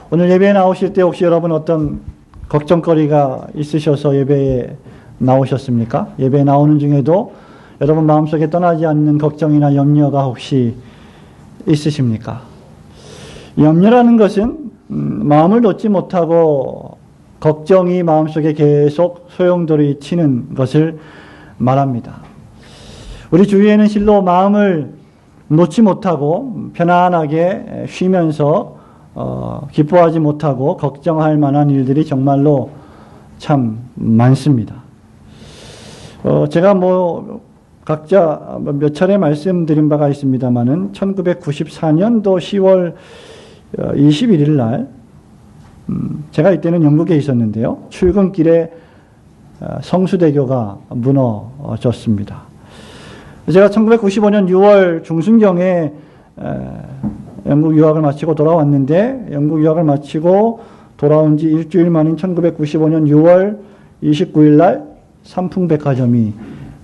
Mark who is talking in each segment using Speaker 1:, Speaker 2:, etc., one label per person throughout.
Speaker 1: 오늘 예배에 나오실 때 혹시 여러분 어떤 걱정거리가 있으셔서 예배에 나오셨습니까? 예배에 나오는 중에도 여러분 마음속에 떠나지 않는 걱정이나 염려가 혹시 있으십니까? 염려라는 것은 마음을 놓지 못하고 걱정이 마음속에 계속 소용돌이 치는 것을 말합니다. 우리 주위에는 실로 마음을 놓지 못하고 편안하게 쉬면서 기뻐하지 못하고 걱정할 만한 일들이 정말로 참 많습니다. 제가 각자 몇 차례 말씀드린 바가 있습니다만은 1994년도 10월 21일 날 제가 이때는 영국에 있었는데요. 출근길에 성수대교가 무너졌습니다. 제가 1995년 6월 중순경에 영국 유학을 마치고 돌아왔는데 영국 유학을 마치고 돌아온 지 일주일 만인 1995년 6월 29일 날 삼풍백화점이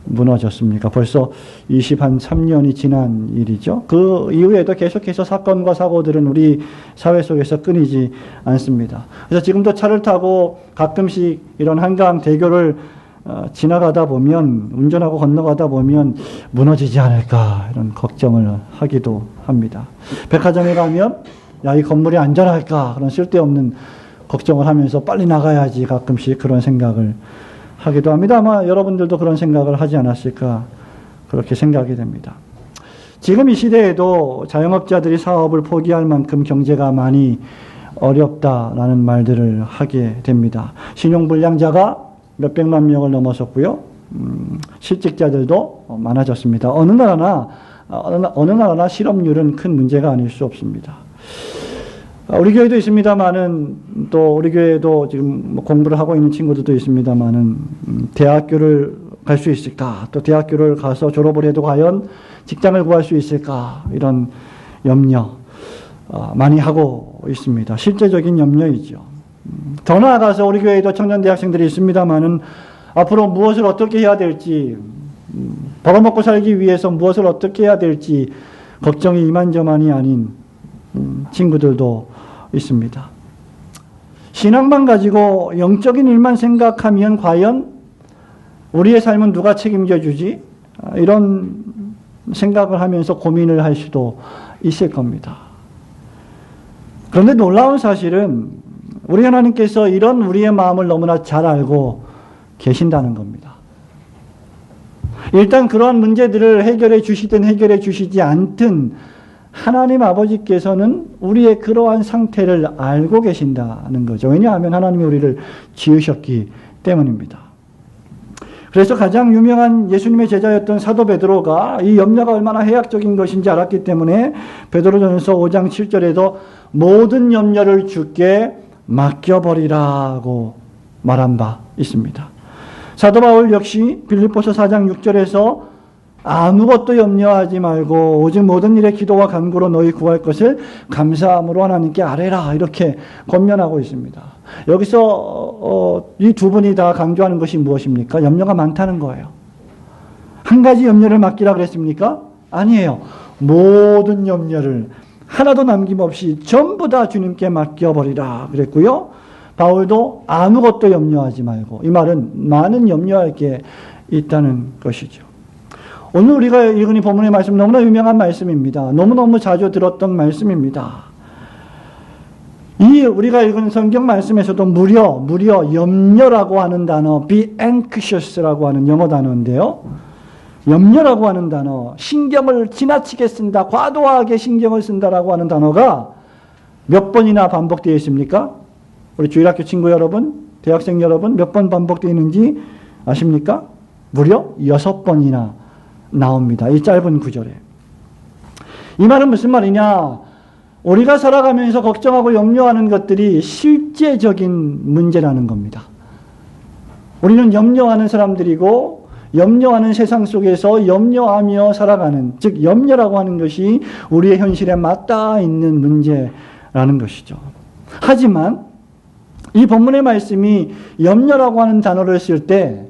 Speaker 1: 무너졌습니까? 벌써 23년이 지난 일이죠. 그 이후에도 계속해서 사건과 사고들은 우리 사회 속에서 끊이지 않습니다. 그래서 지금도 차를 타고 가끔씩 이런 한강 대교를 지나가다 보면, 운전하고 건너가다 보면 무너지지 않을까 이런 걱정을 하기도 합니다. 백화점에 가면 이 건물이 안전할까 그런 쓸데없는 걱정을 하면서 빨리 나가야지 가끔씩 그런 생각을 하기도 합니다. 아마 여러분들도 그런 생각을 하지 않았을까 그렇게 생각이 됩니다. 지금 이 시대에도 자영업자들이 사업을 포기할 만큼 경제가 많이 어렵다라는 말들을 하게 됩니다. 신용불량자가 몇백만 명을 넘어섰고요. 실직자들도 많아졌습니다. 어느 나라나 실업률은 큰 문제가 아닐 수 없습니다. 우리 교회도 있습니다만은 또 우리 교회도 지금 공부를 하고 있는 친구들도 있습니다만은 대학교를 갈 수 있을까? 또 대학교를 가서 졸업을 해도 과연 직장을 구할 수 있을까? 이런 염려 많이 하고 있습니다. 실제적인 염려이죠. 더 나아가서 우리 교회에도 청년 대학생들이 있습니다만은 앞으로 무엇을 어떻게 해야 될지, 벌어먹고 살기 위해서 무엇을 어떻게 해야 될지 걱정이 이만저만이 아닌 친구들도 있습니다. 신앙만 가지고 영적인 일만 생각하면 과연 우리의 삶은 누가 책임져 주지? 이런 생각을 하면서 고민을 할 수도 있을 겁니다. 그런데 놀라운 사실은 우리 하나님께서 이런 우리의 마음을 너무나 잘 알고 계신다는 겁니다. 일단 그러한 문제들을 해결해 주시든 해결해 주시지 않든 하나님 아버지께서는 우리의 그러한 상태를 알고 계신다는 거죠. 왜냐하면 하나님이 우리를 지으셨기 때문입니다. 그래서 가장 유명한 예수님의 제자였던 사도 베드로가 이 염려가 얼마나 해악적인 것인지 알았기 때문에 베드로전서 5장 7절에도 모든 염려를 주께 맡겨버리라고 말한 바 있습니다. 사도 바울 역시 빌립보서 4장 6절에서 아무것도 염려하지 말고 오직 모든 일에 기도와 간구로 너희 구할 것을 감사함으로 하나님께 아뢰라 이렇게 권면하고 있습니다. 여기서 이 두 분이 다 강조하는 것이 무엇입니까? 염려가 많다는 거예요. 한 가지 염려를 맡기라 그랬습니까? 아니에요. 모든 염려를 하나도 남김없이 전부 다 주님께 맡겨버리라 그랬고요. 바울도 아무것도 염려하지 말고, 이 말은 많은 염려할 게 있다는 것이죠. 오늘 우리가 읽은 이 본문의 말씀 너무나 유명한 말씀입니다. 너무너무 자주 들었던 말씀입니다. 이 우리가 읽은 성경 말씀에서도 무려 염려라고 하는 단어, be anxious라고 하는 영어 단어인데요. 염려라고 하는 단어, 신경을 지나치게 쓴다, 과도하게 신경을 쓴다라고 하는 단어가 몇 번이나 반복되어 있습니까? 우리 주일학교 친구 여러분, 대학생 여러분, 몇 번 반복되어 있는지 아십니까? 무려 6번이나 나옵니다. 이 짧은 구절에. 이 말은 무슨 말이냐? 우리가 살아가면서 걱정하고 염려하는 것들이 실제적인 문제라는 겁니다. 우리는 염려하는 사람들이고 염려하는 세상 속에서 염려하며 살아가는, 즉 염려라고 하는 것이 우리의 현실에 맞닿아 있는 문제라는 것이죠. 하지만 이 본문의 말씀이 염려라고 하는 단어를 쓸 때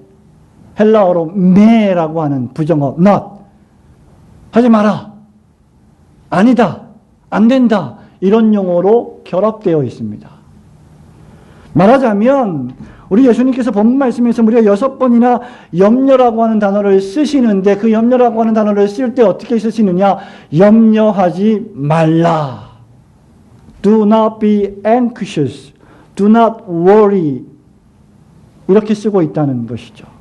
Speaker 1: 헬라어로 메라고 하는 부정어 not, 하지 마라, 아니다, 안 된다, 이런 용어로 결합되어 있습니다. 말하자면 우리 예수님께서 본문 말씀에서 무려 6번이나 염려라고 하는 단어를 쓰시는데 그 염려라고 하는 단어를 쓸 때 어떻게 쓰시느냐? 염려하지 말라. Do not be anxious. Do not worry. 이렇게 쓰고 있다는 것이죠.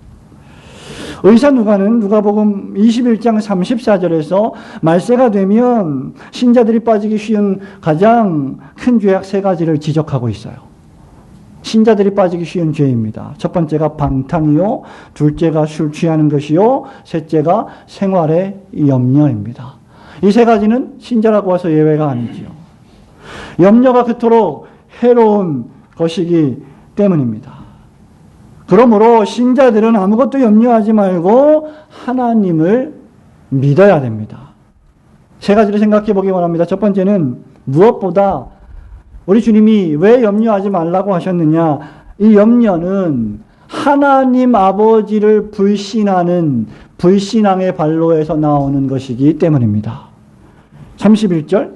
Speaker 1: 의사 누가복음 21장 34절에서 말세가 되면 신자들이 빠지기 쉬운 가장 큰 죄악 3가지를 지적하고 있어요. 신자들이 빠지기 쉬운 죄입니다. 첫 번째가 방탕이요, 둘째가 술 취하는 것이요, 셋째가 생활의 염려입니다. 이 3가지는 신자라고 해서 예외가 아니지요. 염려가 그토록 해로운 것이기 때문입니다. 그러므로 신자들은 아무것도 염려하지 말고 하나님을 믿어야 됩니다. 3가지를 생각해 보기 원합니다. 첫 번째는 무엇보다 우리 주님이 왜 염려하지 말라고 하셨느냐? 이 염려는 하나님 아버지를 불신하는 불신앙의 발로에서 나오는 것이기 때문입니다. 31절,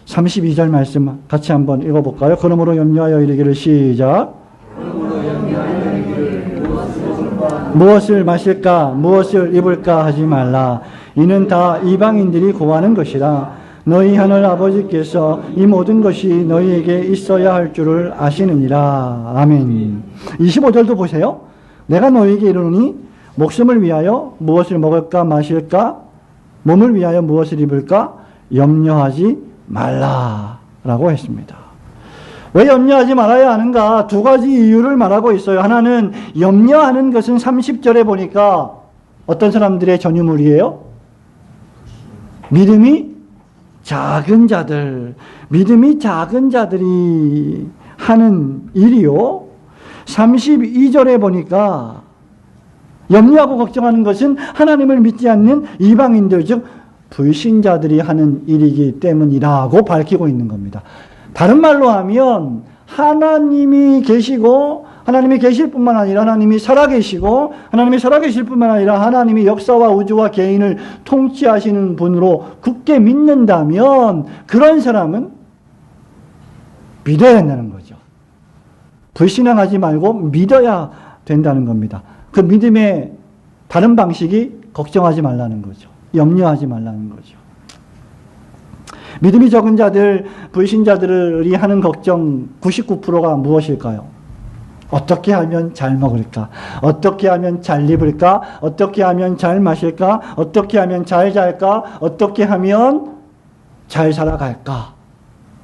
Speaker 1: 32절 말씀 같이 한번 읽어볼까요? 그러므로 염려하여 이르기를 시작. 무엇을 마실까, 무엇을 입을까 하지 말라. 이는 다 이방인들이 구하는 것이라. 너희 하늘 아버지께서 이 모든 것이 너희에게 있어야 할 줄을 아시느니라. 아멘. 25절도 보세요. 내가 너희에게 이르노니 목숨을 위하여 무엇을 먹을까 마실까, 몸을 위하여 무엇을 입을까 염려하지 말라라고 했습니다. 왜 염려하지 말아야 하는가? 2가지 이유를 말하고 있어요. 하나는 염려하는 것은 30절에 보니까 어떤 사람들의 전유물이에요? 믿음이 작은 자들이 하는 일이요. 32절에 보니까 염려하고 걱정하는 것은 하나님을 믿지 않는 이방인들, 즉 불신자들이 하는 일이기 때문이라고 밝히고 있는 겁니다. 다른 말로 하면 하나님이 계실 뿐만 아니라 하나님이 살아계실 뿐만 아니라 하나님이 역사와 우주와 개인을 통치하시는 분으로 굳게 믿는다면 그런 사람은 믿어야 된다는 거죠. 불신앙하지 말고 믿어야 된다는 겁니다. 그 믿음의 다른 방식이 걱정하지 말라는 거죠. 염려하지 말라는 거죠. 믿음이 적은 자들, 불신자들이 하는 걱정 99%가 무엇일까요? 어떻게 하면 잘 먹을까? 어떻게 하면 잘 입을까? 어떻게 하면 잘 마실까? 어떻게 하면 잘 잘까? 어떻게 하면 잘 살아갈까?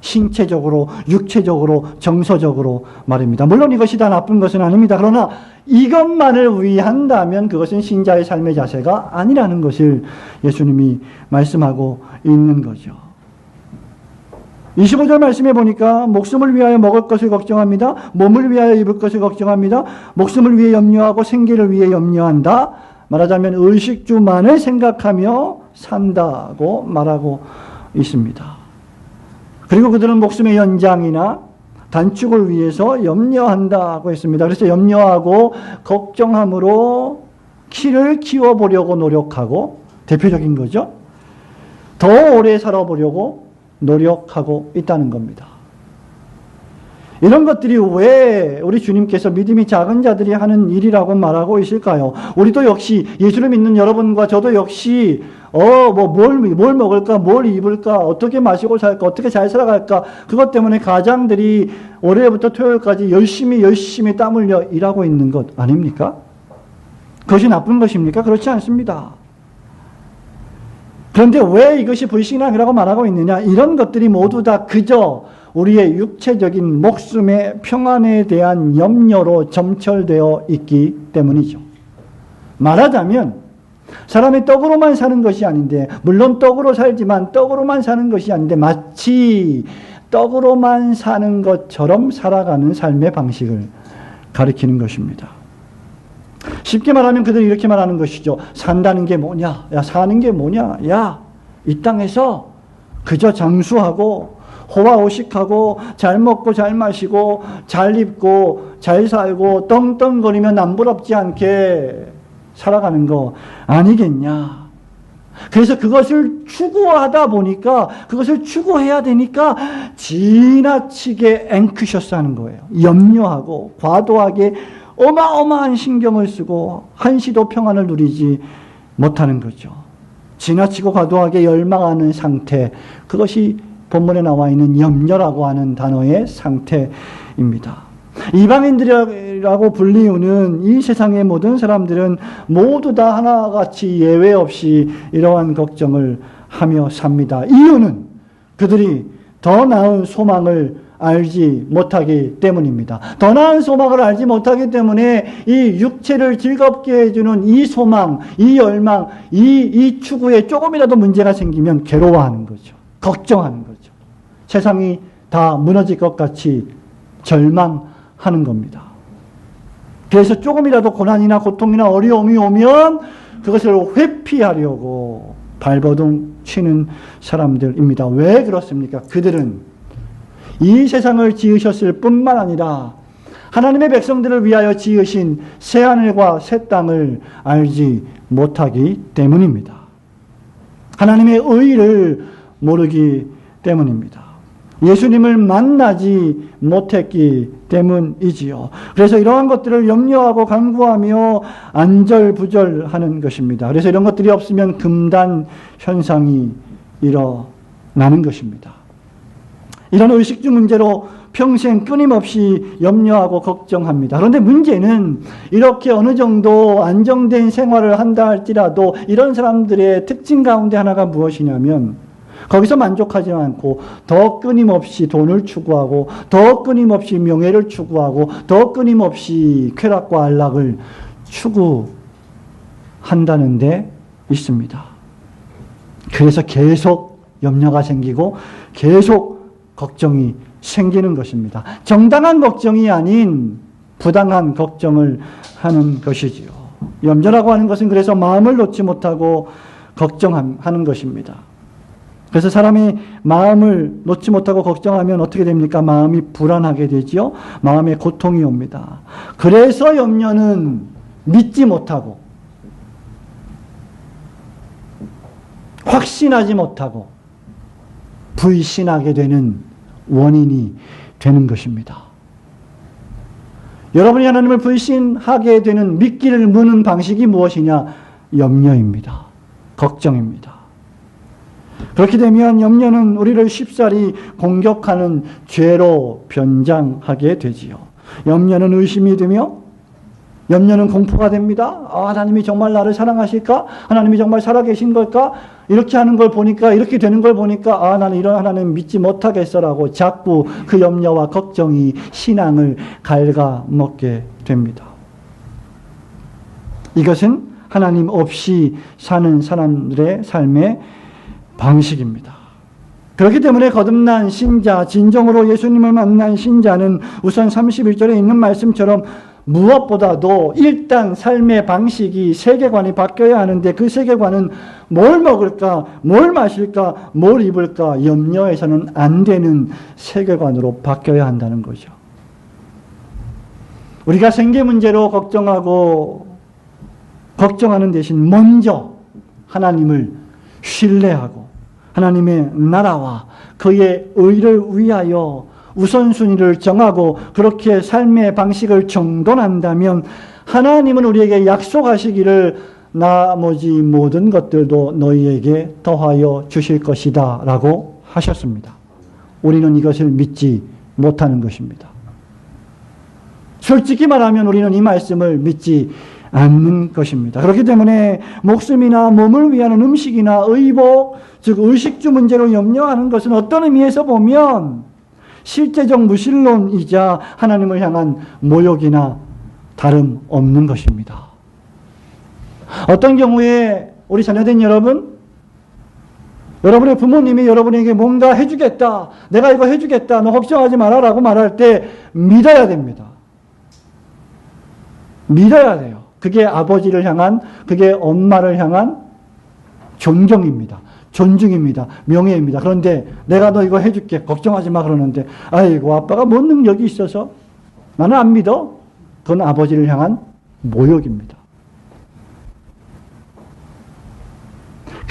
Speaker 1: 신체적으로, 육체적으로, 정서적으로 말입니다. 물론 이것이 다 나쁜 것은 아닙니다. 그러나 이것만을 위한다면 그것은 신자의 삶의 자세가 아니라는 것을 예수님이 말씀하고 있는 거죠. 25절 말씀해 보니까 목숨을 위하여 먹을 것을 걱정합니다. 몸을 위하여 입을 것을 걱정합니다. 목숨을 위해 염려하고 생계를 위해 염려한다. 말하자면 의식주만을 생각하며 산다고 말하고 있습니다. 그리고 그들은 목숨의 연장이나 단축을 위해서 염려한다고 했습니다. 그래서 염려하고 걱정함으로 키를 키워보려고 노력하고, 대표적인 거죠. 더 오래 살아보려고 노력하고 있다는 겁니다. 이런 것들이 왜 우리 주님께서 믿음이 작은 자들이 하는 일이라고 말하고 있을까요? 우리도 역시, 예수를 믿는 여러분과 저도 역시 뭘 먹을까, 뭘 입을까, 어떻게 마시고 살까, 어떻게 잘 살아갈까, 그것 때문에 가장들이 월요일부터 토요일까지 열심히 땀 흘려 일하고 있는 것 아닙니까? 그것이 나쁜 것입니까? 그렇지 않습니다. 그런데 왜 이것이 불신앙이라고 말하고 있느냐? 이런 것들이 모두 다 그저 우리의 육체적인 목숨의 평안에 대한 염려로 점철되어 있기 때문이죠. 말하자면 사람이 떡으로만 사는 것이 아닌데, 물론 떡으로 살지만 떡으로만 사는 것이 아닌데 마치 떡으로만 사는 것처럼 살아가는 삶의 방식을 가리키는 것입니다. 쉽게 말하면 그들이 이렇게 말하는 것이죠. 산다는 게 뭐냐? 야, 사는 게 뭐냐? 야, 이 땅에서 그저 장수하고 호화호식하고 잘 먹고 잘 마시고 잘 입고 잘 살고 떵떵거리며 남부럽지 않게 살아가는 거 아니겠냐? 그래서 그것을 그것을 추구하다 보니까 그것을 추구해야 되니까 지나치게 앵크셔스하는 거예요. 염려하고 과도하게 어마어마한 신경을 쓰고 한시도 평안을 누리지 못하는 거죠. 지나치고 과도하게 열망하는 상태, 그것이 본문에 나와 있는 염려라고 하는 단어의 상태입니다. 이방인들이라고 불리우는 이 세상의 모든 사람들은 모두 다 하나같이 예외 없이 이러한 걱정을 하며 삽니다. 이유는 그들이 더 나은 소망을 알지 못하기 때문입니다. 더 나은 소망을 알지 못하기 때문에 이 육체를 즐겁게 해주는 이 소망, 이 열망, 이 추구에 조금이라도 문제가 생기면 괴로워하는 거죠. 걱정하는 거죠. 세상이 다 무너질 것 같이 절망하는 겁니다. 그래서 조금이라도 고난이나 고통이나 어려움이 오면 그것을 회피하려고 발버둥 치는 사람들입니다. 왜 그렇습니까? 그들은 이 세상을 지으셨을 뿐만 아니라 하나님의 백성들을 위하여 지으신 새하늘과 새 땅을 알지 못하기 때문입니다. 하나님의 의를 모르기 때문입니다. 예수님을 만나지 못했기 때문이지요. 그래서 이러한 것들을 염려하고 간구하며 안절부절하는 것입니다. 그래서 이런 것들이 없으면 금단 현상이 일어나는 것입니다. 이런 의식주 문제로 평생 끊임없이 염려하고 걱정합니다. 그런데 문제는 이렇게 어느 정도 안정된 생활을 한다 할지라도 이런 사람들의 특징 가운데 하나가 무엇이냐면 거기서 만족하지 않고 더 끊임없이 돈을 추구하고 더 끊임없이 명예를 추구하고 더 끊임없이 쾌락과 안락을 추구한다는 데 있습니다. 그래서 계속 염려가 생기고 계속 걱정이 생기는 것입니다. 정당한 걱정이 아닌 부당한 걱정을 하는 것이지요. 염려라고 하는 것은 그래서 마음을 놓지 못하고 걱정하는 것입니다. 그래서 사람이 마음을 놓지 못하고 걱정하면 어떻게 됩니까? 마음이 불안하게 되지요. 마음에 고통이 옵니다. 그래서 염려는 믿지 못하고 확신하지 못하고 불신하게 되는 원인이 되는 것입니다. 여러분이 하나님을 불신하게 되는 믿기를 무는 방식이 무엇이냐? 염려입니다. 걱정입니다. 그렇게 되면 염려는 우리를 쉽사리 공격하는 죄로 변장하게 되지요. 염려는 의심이 되며 염려는 공포가 됩니다. 하나님이 정말 나를 사랑하실까? 하나님이 정말 살아계신 걸까? 이렇게 하는 걸 보니까, 이렇게 되는 걸 보니까 나는 이런 하나님 믿지 못하겠어라고 자꾸 그 염려와 걱정이 신앙을 갉아먹게 됩니다. 이것은 하나님 없이 사는 사람들의 삶의 방식입니다. 그렇기 때문에 거듭난 신자, 진정으로 예수님을 만난 신자는 우선 31절에 있는 말씀처럼 무엇보다도 일단 삶의 방식이, 세계관이 바뀌어야 하는데 그 세계관은 뭘 먹을까, 뭘 마실까, 뭘 입을까 염려해서는 안 되는 세계관으로 바뀌어야 한다는 거죠. 우리가 생계 문제로 걱정하는 대신 먼저 하나님을 신뢰하고 하나님의 나라와 그의 의를 위하여 우선순위를 정하고 그렇게 삶의 방식을 정돈한다면 하나님은 우리에게 약속하시기를 나머지 모든 것들도 너희에게 더하여 주실 것이다 라고 하셨습니다. 우리는 이것을 믿지 못하는 것입니다. 솔직히 말하면 우리는 이 말씀을 믿지 않는 것입니다. 그렇기 때문에 목숨이나 몸을 위한 음식이나 의복, 즉 의식주 문제로 염려하는 것은 어떤 의미에서 보면 실제적 무신론이자 하나님을 향한 모욕이나 다름없는 것입니다. 어떤 경우에 우리 자녀된 여러분의 부모님이 여러분에게 뭔가 해주겠다, 내가 이거 해주겠다, 너 걱정하지 마라 라고 말할 때 믿어야 됩니다. 믿어야 돼요. 그게 아버지를 향한, 그게 엄마를 향한 존경입니다. 존중입니다. 명예입니다. 그런데 내가 너 이거 해줄게. 걱정하지 마 그러는데 아이고 아빠가 뭔 능력이 있어서 나는 안 믿어. 그건 아버지를 향한 모욕입니다.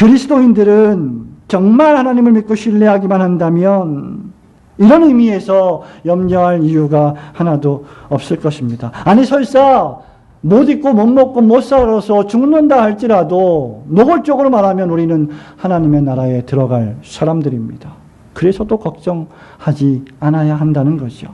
Speaker 1: 그리스도인들은 정말 하나님을 믿고 신뢰하기만 한다면 이런 의미에서 염려할 이유가 하나도 없을 것입니다. 아니 설사 못 입고 못 먹고 못 살아서 죽는다 할지라도 노골적으로 말하면 우리는 하나님의 나라에 들어갈 사람들입니다. 그래서 또 걱정하지 않아야 한다는 거죠.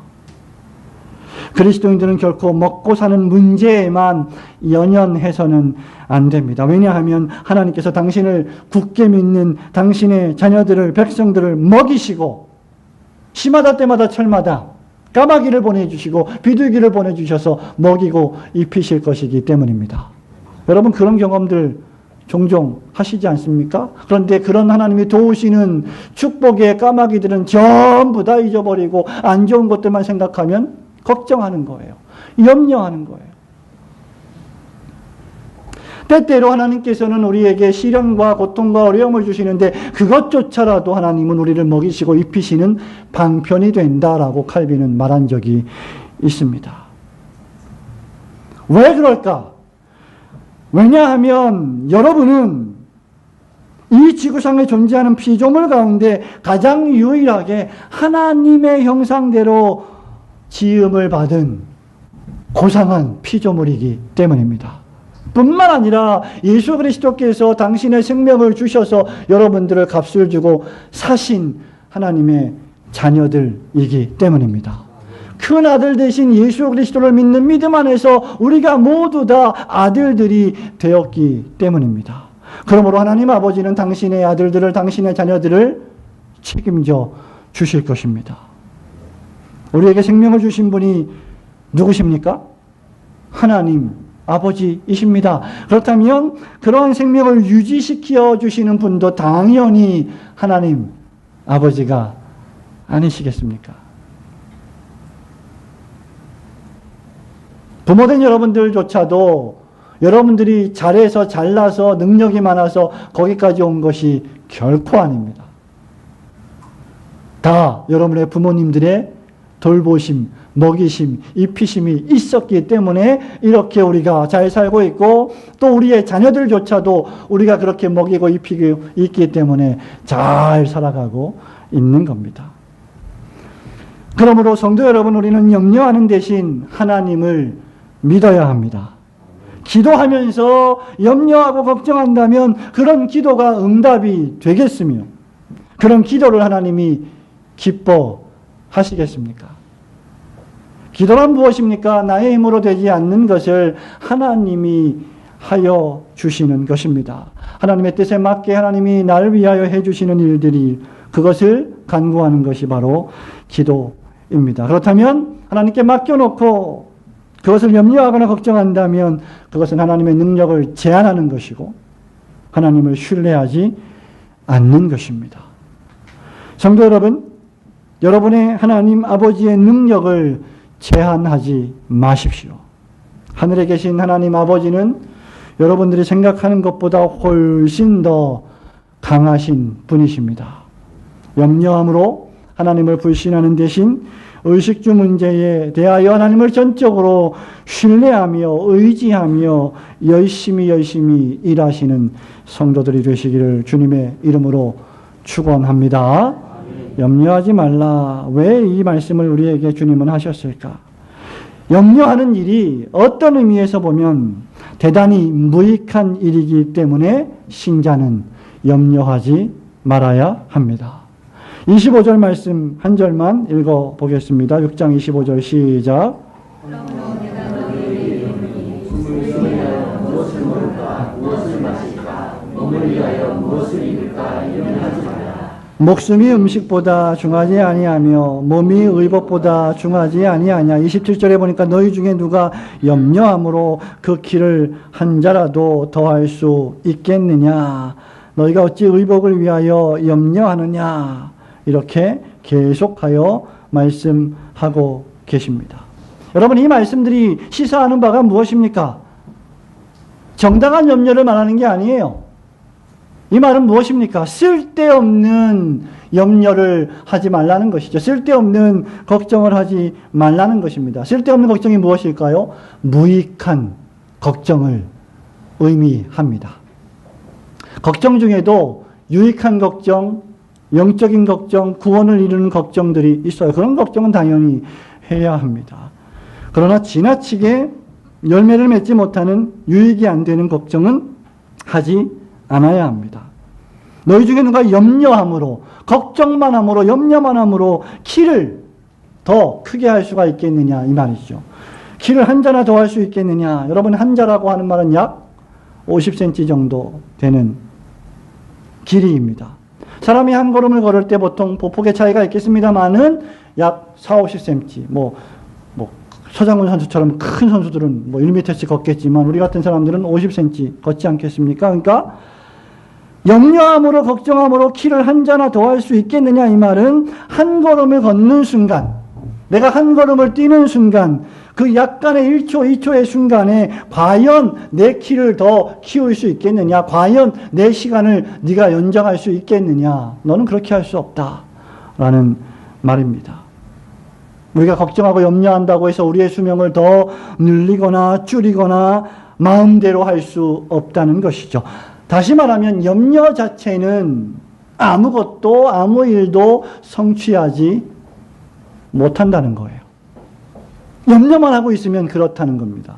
Speaker 1: 그리스도인들은 결코 먹고 사는 문제에만 연연해서는 안 됩니다. 왜냐하면 하나님께서 당신을 굳게 믿는 당신의 자녀들을, 백성들을 먹이시고 시마다 때마다 철마다 까마귀를 보내주시고 비둘기를 보내주셔서 먹이고 입히실 것이기 때문입니다. 여러분 그런 경험들 종종 하시지 않습니까? 그런데 그런 하나님이 도우시는 축복의 까마귀들은 전부 다 잊어버리고 안 좋은 것들만 생각하면 걱정하는 거예요. 염려하는 거예요. 때때로 하나님께서는 우리에게 시련과 고통과 어려움을 주시는데 그것조차라도 하나님은 우리를 먹이시고 입히시는 방편이 된다라고 칼빈은 말한 적이 있습니다. 왜 그럴까? 왜냐하면 여러분은 이 지구상에 존재하는 피조물 가운데 가장 유일하게 하나님의 형상대로 지음을 받은 고상한 피조물이기 때문입니다. 뿐만 아니라 예수 그리스도께서 당신의 생명을 주셔서 여러분들을 값을 주고 사신 하나님의 자녀들이기 때문입니다. 큰 아들 대신 예수 그리스도를 믿는 믿음 안에서 우리가 모두 다 아들들이 되었기 때문입니다. 그러므로 하나님 아버지는 당신의 아들들을, 당신의 자녀들을 책임져 주실 것입니다. 우리에게 생명을 주신 분이 누구십니까? 하나님 아버지이십니다. 그렇다면 그러한 생명을 유지시켜 주시는 분도 당연히 하나님 아버지가 아니시겠습니까? 부모된 여러분들조차도 여러분들이 잘해서 잘나서 능력이 많아서 거기까지 온 것이 결코 아닙니다. 다 여러분의 부모님들의 돌보심, 먹이심, 입히심이 있었기 때문에 이렇게 우리가 잘 살고 있고 또 우리의 자녀들조차도 우리가 그렇게 먹이고 입히고 있기 때문에 잘 살아가고 있는 겁니다. 그러므로 성도 여러분, 우리는 염려하는 대신 하나님을 믿어야 합니다. 기도하면서 염려하고 걱정한다면 그런 기도가 응답이 되겠으며 그런 기도를 하나님이 기뻐하시겠습니까? 기도란 무엇입니까? 나의 힘으로 되지 않는 것을 하나님이 하여 주시는 것입니다. 하나님의 뜻에 맞게 하나님이 나를 위하여 해주시는 일들이 그것을 간구하는 것이 바로 기도입니다. 그렇다면 하나님께 맡겨놓고 그것을 염려하거나 걱정한다면 그것은 하나님의 능력을 제한하는 것이고 하나님을 신뢰하지 않는 것입니다. 성도 여러분, 여러분의 하나님 아버지의 능력을 제한하지 마십시오. 하늘에 계신 하나님 아버지는 여러분들이 생각하는 것보다 훨씬 더 강하신 분이십니다. 염려함으로 하나님을 불신하는 대신 의식주 문제에 대하여 하나님을 전적으로 신뢰하며 의지하며 열심히 일하시는 성도들이 되시기를 주님의 이름으로 축원합니다. 염려하지 말라. 왜 이 말씀을 우리에게 주님은 하셨을까? 염려하는 일이 어떤 의미에서 보면 대단히 무익한 일이기 때문에 신자는 염려하지 말아야 합니다. 25절 말씀 한 절만 읽어보겠습니다. 6장 25절 시작. 목숨이 음식보다 중하지 아니하며 몸이 의복보다 중하지 아니하냐. 27절에 보니까 너희 중에 누가 염려함으로 그 길을 한 자라도 더할 수 있겠느냐. 너희가 어찌 의복을 위하여 염려하느냐. 이렇게 계속하여 말씀하고 계십니다. 여러분, 이 말씀들이 시사하는 바가 무엇입니까? 정당한 염려를 말하는 게 아니에요. 이 말은 무엇입니까? 쓸데없는 염려를 하지 말라는 것이죠. 쓸데없는 걱정을 하지 말라는 것입니다. 쓸데없는 걱정이 무엇일까요? 무익한 걱정을 의미합니다. 걱정 중에도 유익한 걱정, 영적인 걱정, 구원을 이루는 걱정들이 있어요. 그런 걱정은 당연히 해야 합니다. 그러나 지나치게 열매를 맺지 못하는 유익이 안 되는 걱정은 하지 않아야 합니다. 너희 중에 누가 염려함으로, 걱정만 함으로, 염려만 함으로 키를 더 크게 할 수가 있겠느냐 이 말이죠. 키를 한 자나 더 할 수 있겠느냐. 여러분, 한 자라고 하는 말은 약 50cm 정도 되는 길이입니다. 사람이 한 걸음을 걸을 때 보통 보폭의 차이가 있겠습니다만은 약 4, 50cm. 서장훈 선수처럼 큰 선수들은 1m씩 걷겠지만 우리 같은 사람들은 50cm 걷지 않겠습니까? 그러니까 염려함으로 걱정함으로 키를 한 자나 더 할 수 있겠느냐 이 말은 한 걸음을 걷는 순간, 내가 한 걸음을 뛰는 순간, 그 약간의 1초, 2초의 순간에 과연 내 키를 더 키울 수 있겠느냐? 과연 내 시간을 네가 연장할 수 있겠느냐? 너는 그렇게 할 수 없다라는 말입니다. 우리가 걱정하고 염려한다고 해서 우리의 수명을 더 늘리거나 줄이거나 마음대로 할 수 없다는 것이죠. 다시 말하면 염려 자체는 아무것도 아무 일도 성취하지 못한다는 거예요. 염려만 하고 있으면 그렇다는 겁니다.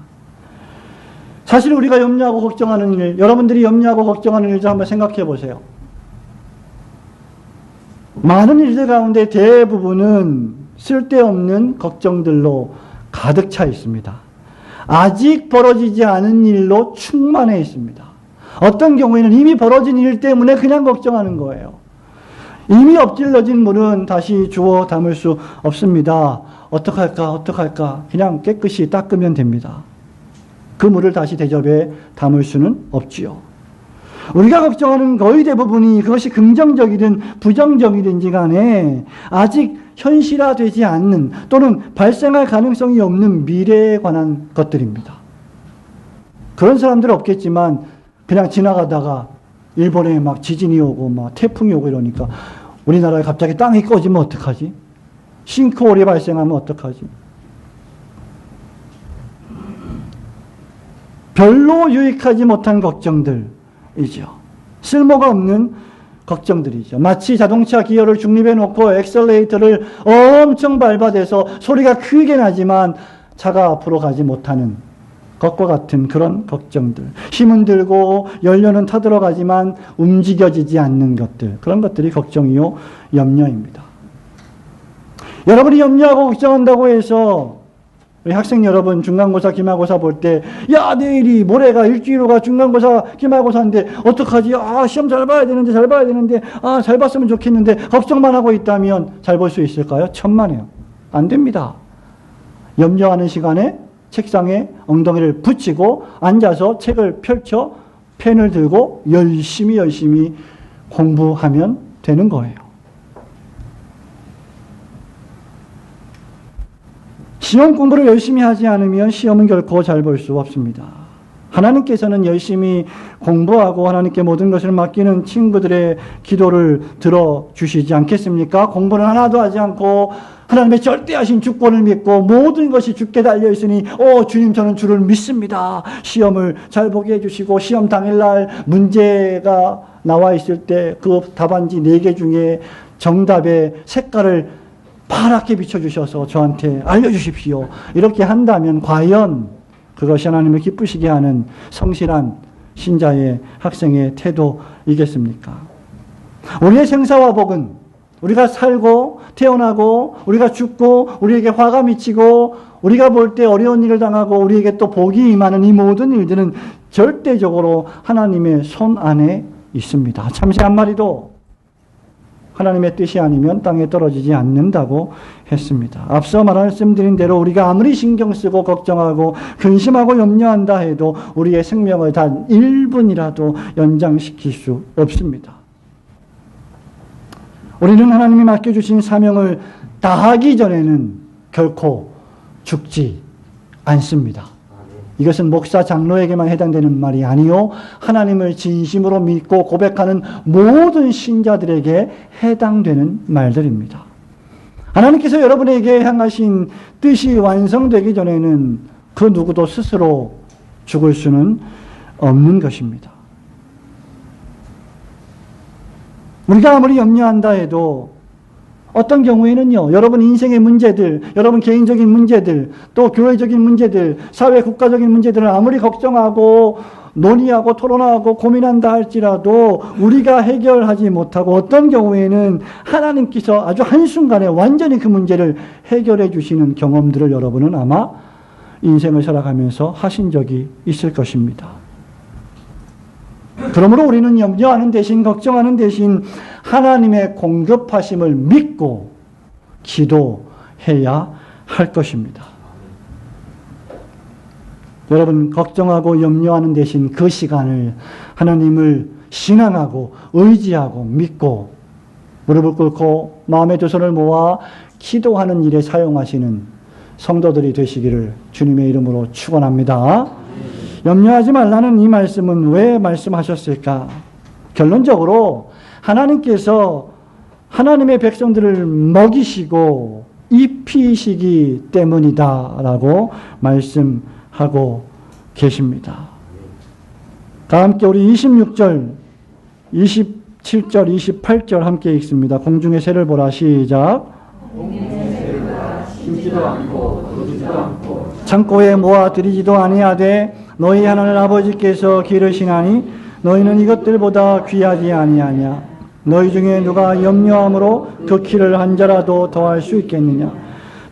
Speaker 1: 사실 우리가 염려하고 걱정하는 일, 여러분들이 염려하고 걱정하는 일도 한번 생각해 보세요. 많은 일들 가운데 대부분은 쓸데없는 걱정들로 가득 차 있습니다. 아직 벌어지지 않은 일로 충만해 있습니다. 어떤 경우에는 이미 벌어진 일 때문에 그냥 걱정하는 거예요. 이미 엎질러진 물은 다시 주워 담을 수 없습니다. 어떡할까? 그냥 깨끗이 닦으면 됩니다. 그 물을 다시 대접에 담을 수는 없지요. 우리가 걱정하는 거의 대부분이 그것이 긍정적이든 부정적이든지 간에 아직 현실화되지 않는 또는 발생할 가능성이 없는 미래에 관한 것들입니다. 그런 사람들은 없겠지만 그냥 지나가다가 일본에 막 지진이 오고 막 태풍이 오고 이러니까 우리나라에 갑자기 땅이 꺼지면 어떡하지? 싱크홀이 발생하면 어떡하지? 별로 유익하지 못한 걱정들이죠. 쓸모가 없는 걱정들이죠. 마치 자동차 기어를 중립해 놓고 엑셀레이터를 엄청 밟아대서 소리가 크게 나지만 차가 앞으로 가지 못하는 것과 같은 그런 걱정들. 힘은 들고 연료는 타들어가지만 움직여지지 않는 것들. 그런 것들이 걱정이요, 염려입니다. 여러분이 염려하고 걱정한다고 해서 우리 학생 여러분 중간고사, 기말고사 볼 때 야 내일이 모레가 일주일 후가 중간고사, 기말고사인데 어떡하지? 시험 잘 봐야 되는데 잘 봤으면 좋겠는데 걱정만 하고 있다면 잘 볼 수 있을까요? 천만에요. 안 됩니다. 염려하는 시간에 책상에 엉덩이를 붙이고 앉아서 책을 펼쳐 펜을 들고 열심히 공부하면 되는 거예요. 시험 공부를 열심히 하지 않으면 시험은 결코 잘 볼 수 없습니다. 하나님께서는 열심히 공부하고 하나님께 모든 것을 맡기는 친구들의 기도를 들어주시지 않겠습니까? 공부는 하나도 하지 않고 하나님의 절대하신 주권을 믿고 모든 것이 주께 달려있으니 주님 저는 주를 믿습니다. 시험을 잘 보게 해주시고 시험 당일날 문제가 나와 있을 때 그 답안지 4개 중에 정답의 색깔을 파랗게 비춰주셔서 저한테 알려주십시오. 이렇게 한다면 과연 그것이 하나님을 기쁘시게 하는 성실한 신자의 학생의 태도이겠습니까? 우리의 생사와 복은 우리가 살고 태어나고 우리가 죽고 우리에게 화가 미치고 우리가 볼 때 어려운 일을 당하고 우리에게 또 복이 임하는 이 모든 일들은 절대적으로 하나님의 손 안에 있습니다. 참새 한 마리도 하나님의 뜻이 아니면 땅에 떨어지지 않는다고 했습니다. 앞서 말씀드린 대로 우리가 아무리 신경 쓰고 걱정하고 근심하고 염려한다 해도 우리의 생명을 단 1분이라도 연장시킬 수 없습니다. 우리는 하나님이 맡겨주신 사명을 다하기 전에는 결코 죽지 않습니다. 이것은 목사, 장로에게만 해당되는 말이 아니요 하나님을 진심으로 믿고 고백하는 모든 신자들에게 해당되는 말들입니다. 하나님께서 여러분에게 향하신 뜻이 완성되기 전에는 그 누구도 스스로 죽을 수는 없는 것입니다. 우리가 아무리 염려한다 해도 어떤 경우에는요, 여러분 인생의 문제들, 여러분 개인적인 문제들, 또 교회적인 문제들, 사회 국가적인 문제들을 아무리 걱정하고 논의하고 토론하고 고민한다 할지라도 우리가 해결하지 못하고 어떤 경우에는 하나님께서 아주 한순간에 완전히 그 문제를 해결해 주시는 경험들을 여러분은 아마 인생을 살아가면서 하신 적이 있을 것입니다. 그러므로 우리는 염려하는 대신, 걱정하는 대신 하나님의 공급하심을 믿고 기도해야 할 것입니다. 여러분, 걱정하고 염려하는 대신 그 시간을 하나님을 신앙하고 의지하고 믿고 무릎을 꿇고 마음의 두 손을 모아 기도하는 일에 사용하시는 성도들이 되시기를 주님의 이름으로 축원합니다. 염려하지 말라는 이 말씀은 왜 말씀하셨을까? 결론적으로 하나님께서 하나님의 백성들을 먹이시고 입히시기 때문이다라고 말씀하고 계십니다. 다 함께 우리 26절, 27절, 28절 함께 읽습니다. 공중의 새를 보라. 시작. 심지도 않고 거두지도 않고 창고에 모아 들이지도 아니하되 너희 하나님 아버지께서 기르시나니 너희는 이것들보다 귀하지 아니하냐. 너희 중에 누가 염려함으로 그 키를 한 자라도 더할 수 있겠느냐.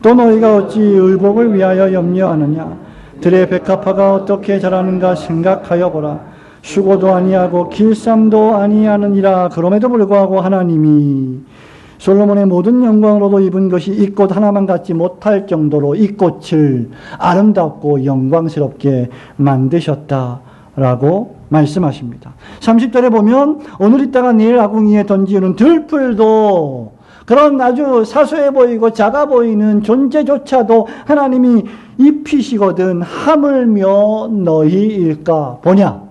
Speaker 1: 또 너희가 어찌 의복을 위하여 염려하느냐. 들의 백합화가 어떻게 자라는가 생각하여 보라. 수고도 아니하고 길쌈도 아니하느니라. 그럼에도 불구하고 하나님이 솔로몬의 모든 영광으로도 입은 것이 이 꽃 하나만 갖지 못할 정도로 이 꽃을 아름답고 영광스럽게 만드셨다라고 말씀하십니다. 30절에 보면 오늘 있다가 내일 아궁이에 던지는 들풀도 그런 아주 사소해 보이고 작아 보이는 존재조차도 하나님이 입히시거든 하물며 너희일까 보냐.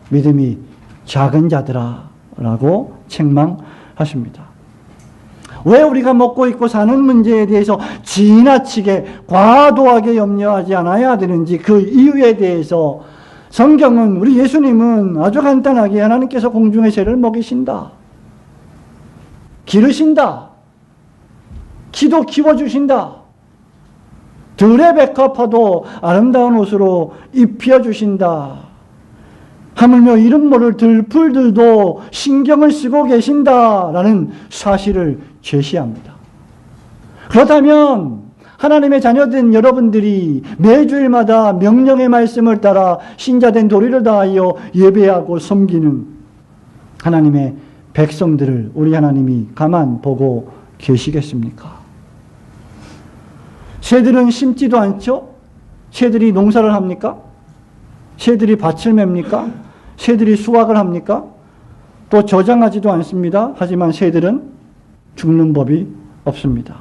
Speaker 1: 믿음이 작은 자들아 라고 책망하십니다. 왜 우리가 먹고 입고 사는 문제에 대해서 지나치게 과도하게 염려하지 않아야 되는지 그 이유에 대해서 성경은, 우리 예수님은 아주 간단하게 하나님께서 공중의 새를 먹이신다, 기르신다, 키도 키워주신다, 들의 백합화도 아름다운 옷으로 입혀주신다, 하물며 이름 모를 들풀들도 신경을 쓰고 계신다라는 사실을 제시합니다. 그렇다면 하나님의 자녀된 여러분들이 매주일마다 명령의 말씀을 따라 신자된 도리를 다하여 예배하고 섬기는 하나님의 백성들을 우리 하나님이 가만 보고 계시겠습니까? 새들은 심지도 않죠? 새들이 농사를 합니까? 새들이 밭을 맵니까? 새들이 수확을 합니까? 또 저장하지도 않습니다. 하지만 새들은 죽는 법이 없습니다.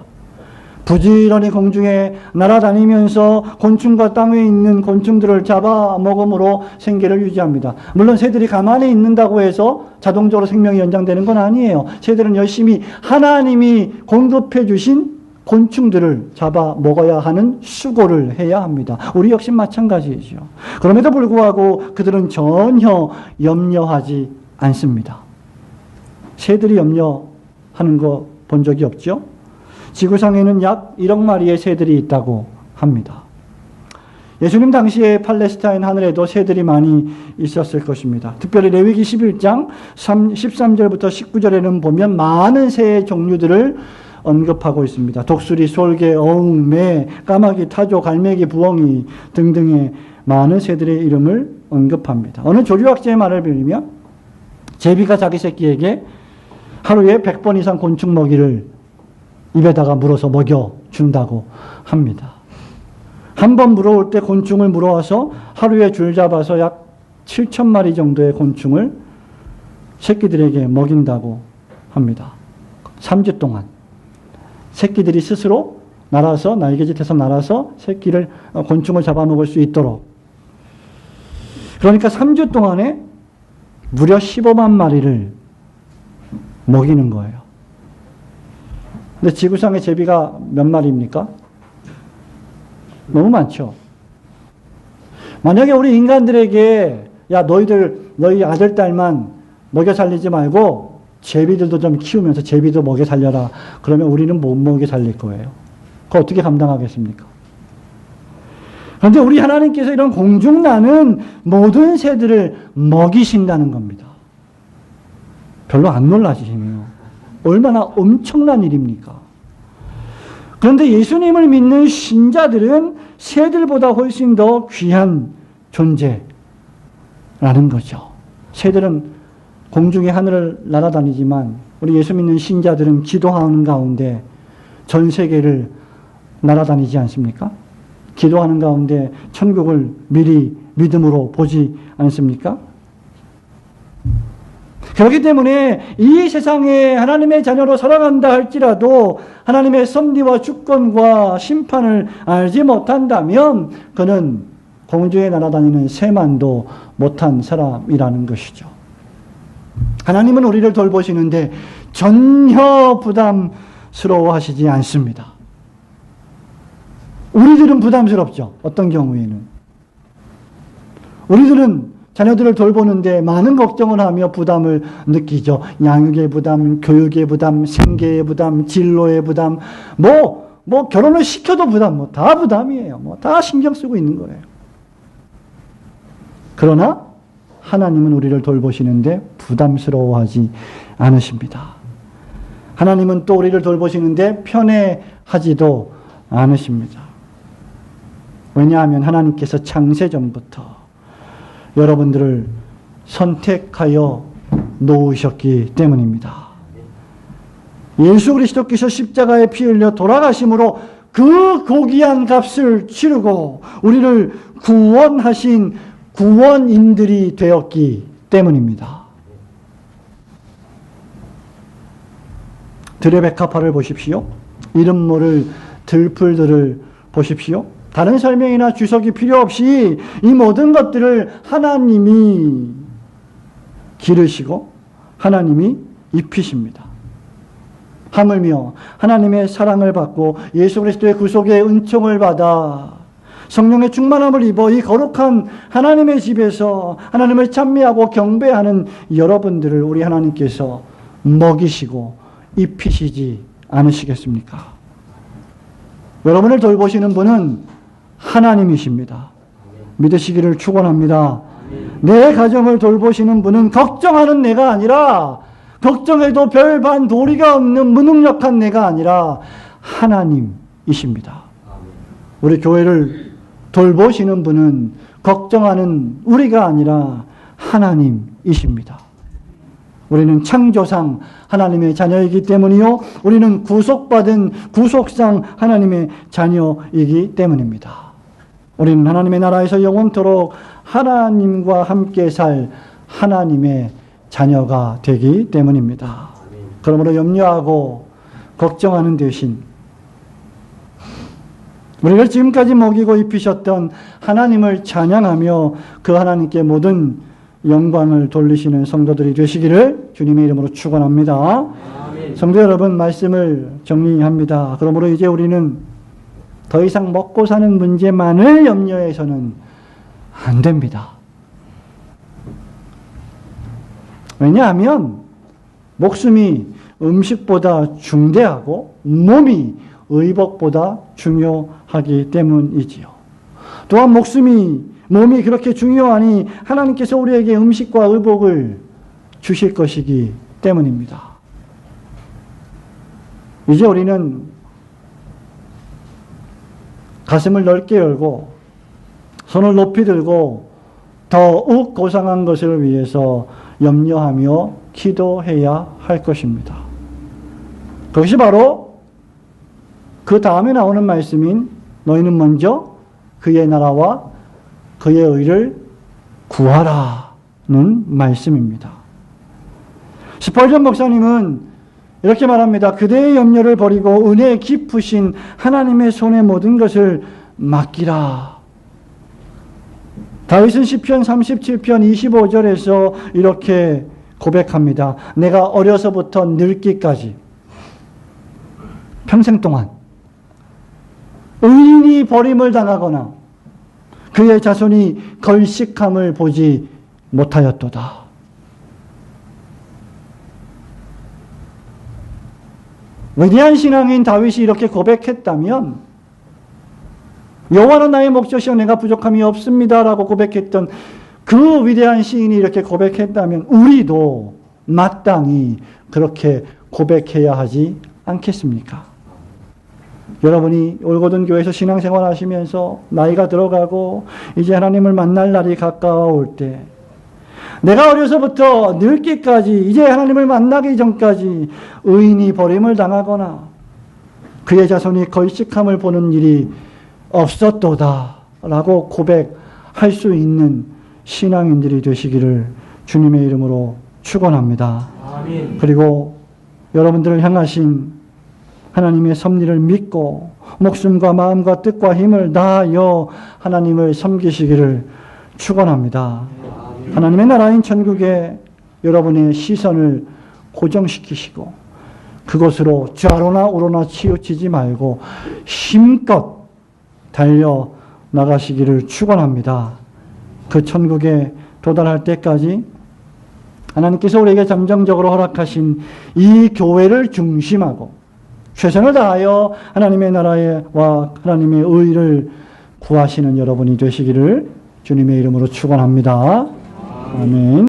Speaker 1: 부지런히 공중에 날아다니면서 곤충과 땅 위에 있는 곤충들을 잡아먹음으로 생계를 유지합니다. 물론 새들이 가만히 있는다고 해서 자동적으로 생명이 연장되는 건 아니에요. 새들은 열심히 하나님이 공급해 주신 곤충들을 잡아 먹어야 하는 수고를 해야 합니다. 우리 역시 마찬가지이죠. 그럼에도 불구하고 그들은 전혀 염려하지 않습니다. 새들이 염려하는 거 본 적이 없죠? 지구상에는 약 1억 마리의 새들이 있다고 합니다. 예수님 당시에 팔레스타인 하늘에도 새들이 많이 있었을 것입니다. 특별히 레위기 11장 13절부터 19절에는 보면 많은 새의 종류들을 언급하고 있습니다. 독수리, 솔개, 어흥, 매, 까마귀, 타조, 갈매기, 부엉이 등등의 많은 새들의 이름을 언급합니다. 어느 조류학자의 말을 빌리면 제비가 자기 새끼에게 하루에 100번 이상 곤충 먹이를 입에다가 물어서 먹여준다고 합니다. 한 번 물어올 때 곤충을 물어와서 하루에 줄 잡아서 약 7,000마리 정도의 곤충을 새끼들에게 먹인다고 합니다. 3주 동안. 새끼들이 스스로 날아서, 날개짓해서 날아서 새끼를, 곤충을 잡아먹을 수 있도록. 그러니까 3주 동안에 무려 15만 마리를 먹이는 거예요. 근데 지구상의 제비가 몇 마리입니까? 너무 많죠. 만약에 우리 인간들에게 야 너희 아들 딸만 먹여 살리지 말고 제비들도 좀 키우면서 제비도 먹여 살려라. 그러면 우리는 못 먹여 살릴 거예요. 그거 어떻게 감당하겠습니까? 그런데 우리 하나님께서 이런 공중나는 모든 새들을 먹이신다는 겁니다. 별로 안 놀라시시네요. 얼마나 엄청난 일입니까? 그런데 예수님을 믿는 신자들은 새들보다 훨씬 더 귀한 존재라는 거죠. 새들은 공중의 하늘을 날아다니지만 우리 예수 믿는 신자들은 기도하는 가운데 전 세계를 날아다니지 않습니까? 기도하는 가운데 천국을 미리 믿음으로 보지 않습니까? 그렇기 때문에 이 세상에 하나님의 자녀로 살아간다 할지라도 하나님의 섭리와 주권과 심판을 알지 못한다면 그는 공중에 날아다니는 새만도 못한 사람이라는 것이죠. 하나님은 우리를 돌보시는데 전혀 부담스러워하시지 않습니다. 우리들은 부담스럽죠. 어떤 경우에는. 우리들은 자녀들을 돌보는데 많은 걱정을 하며 부담을 느끼죠. 양육의 부담, 교육의 부담, 생계의 부담, 진로의 부담, 결혼을 시켜도 부담, 다 부담이에요. 다 신경 쓰고 있는 거예요. 그러나 하나님은 우리를 돌보시는데 부담스러워하지 않으십니다. 하나님은 또 우리를 돌보시는데 편애하지도 않으십니다. 왜냐하면 하나님께서 창세전부터 여러분들을 선택하여 놓으셨기 때문입니다. 예수 그리스도께서 십자가에 피 흘려 돌아가심으로 그 고귀한 값을 치르고 우리를 구원하신 구원인들이 되었기 때문입니다. 들의 백합화를 보십시오. 이름 모를 들풀들을 보십시오. 다른 설명이나 주석이 필요 없이 이 모든 것들을 하나님이 기르시고 하나님이 입히십니다. 하물며 하나님의 사랑을 받고 예수 그리스도의 구속의 은총을 받아 성령의 충만함을 입어 이 거룩한 하나님의 집에서 하나님을 찬미하고 경배하는 여러분들을 우리 하나님께서 먹이시고 입히시지 않으시겠습니까? 여러분을 돌보시는 분은 하나님이십니다. 믿으시기를 축원합니다. 내 가정을 돌보시는 분은 걱정하는 내가 아니라 걱정해도 별반 도리가 없는 무능력한 내가 아니라 하나님이십니다. 우리 교회를 돌보시는 분은 걱정하는 우리가 아니라 하나님이십니다. 우리는 창조상 하나님의 자녀이기 때문이요. 우리는 구속받은 구속상 하나님의 자녀이기 때문입니다. 우리는 하나님의 나라에서 영원토록 하나님과 함께 살 하나님의 자녀가 되기 때문입니다. 그러므로 염려하고 걱정하는 대신 우리를 지금까지 먹이고 입히셨던 하나님을 찬양하며 그 하나님께 모든 영광을 돌리시는 성도들이 되시기를 주님의 이름으로 축원합니다. 성도 여러분, 말씀을 정리합니다. 그러므로 이제 우리는 더 이상 먹고 사는 문제만을 염려해서는 안 됩니다. 왜냐하면 목숨이 음식보다 중대하고 몸이 의복보다 중요하기 때문이지요. 또한 몸이 그렇게 중요하니 하나님께서 우리에게 음식과 의복을 주실 것이기 때문입니다. 이제 우리는 가슴을 넓게 열고 손을 높이 들고 더욱 고상한 것을 위해서 염려하며 기도해야 할 것입니다. 그것이 바로 그 다음에 나오는 말씀인 너희는 먼저 그의 나라와 그의 의를 구하라는 말씀입니다. 스펄전 목사님은 이렇게 말합니다. 그대의 염려를 버리고 은혜 깊으신 하나님의 손에 모든 것을 맡기라. 다윗은 시편 37편 25절에서 이렇게 고백합니다. 내가 어려서부터 늙기까지 평생 동안 의인이 버림을 당하거나 그의 자손이 걸식함을 보지 못하였도다. 위대한 신앙인 다윗이 이렇게 고백했다면, 여호와는 나의 목자시여 내가 부족함이 없습니다라고 고백했던 그 위대한 시인이 이렇게 고백했다면 우리도 마땅히 그렇게 고백해야 하지 않겠습니까? 여러분이 올고든 교회에서 신앙생활 하시면서 나이가 들어가고 이제 하나님을 만날 날이 가까워올 때, 내가 어려서부터 늙기까지 이제 하나님을 만나기 전까지 의인이 버림을 당하거나 그의 자손이 걸식함을 보는 일이 없었도다 라고 고백할 수 있는 신앙인들이 되시기를 주님의 이름으로 축원합니다. 아멘. 그리고 여러분들을 향하신 하나님의 섭리를 믿고 목숨과 마음과 뜻과 힘을 다하여 하나님을 섬기시기를 축원합니다. 하나님의 나라인 천국에 여러분의 시선을 고정시키시고 그것으로 좌로나 우로나 치우치지 말고 힘껏 달려 나가시기를 축원합니다. 그 천국에 도달할 때까지 하나님께서 우리에게 잠정적으로 허락하신 이 교회를 중심하고 최선을 다하여 하나님의 나라와 하나님의 의를 구하시는 여러분이 되시기를 주님의 이름으로 축원합니다. 아멘.